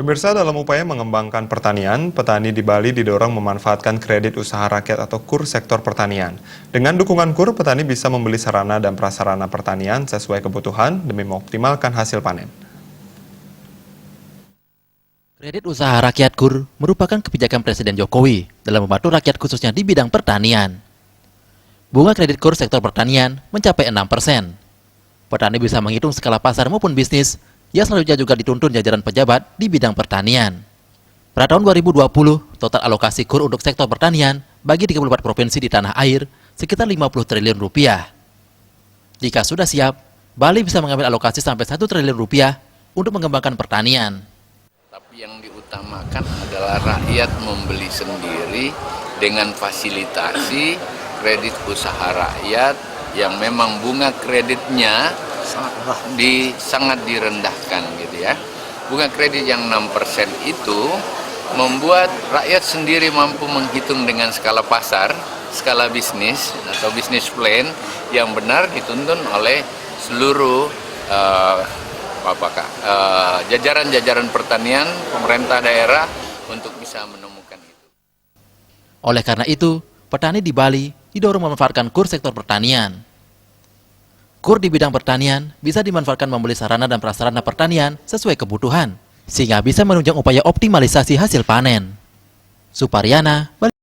Pemirsa, dalam upaya mengembangkan pertanian, petani di Bali didorong memanfaatkan kredit usaha rakyat atau KUR sektor pertanian. Dengan dukungan KUR, petani bisa membeli sarana dan prasarana pertanian sesuai kebutuhan demi mengoptimalkan hasil panen. Kredit usaha rakyat KUR merupakan kebijakan Presiden Jokowi dalam membantu rakyat khususnya di bidang pertanian. Bunga kredit KUR sektor pertanian mencapai 6%. Petani bisa menghitung skala pasar maupun bisnis yang selanjutnya juga dituntun jajaran pejabat di bidang pertanian. Pada tahun 2020, total alokasi KUR untuk sektor pertanian bagi 34 provinsi di tanah air sekitar 50 triliun rupiah. Jika sudah siap, Bali bisa mengambil alokasi sampai 1 triliun rupiah untuk mengembangkan pertanian. Tapi yang diutamakan adalah rakyat membeli sendiri dengan fasilitasi kredit usaha rakyat yang memang bunga kreditnya sangat direndahkan gitu ya. Bunga kredit yang 6% itu membuat rakyat sendiri mampu menghitung dengan skala pasar, skala bisnis atau bisnis plan yang benar dituntun oleh seluruh jajaran-jajaran pertanian pemerintah daerah untuk bisa menemukan itu. Oleh karena itu, petani di Bali didorong memanfaatkan KUR sektor pertanian. KUR di bidang pertanian bisa dimanfaatkan membeli sarana dan prasarana pertanian sesuai kebutuhan, sehingga bisa menunjang upaya optimalisasi hasil panen. Suparyana, Bali.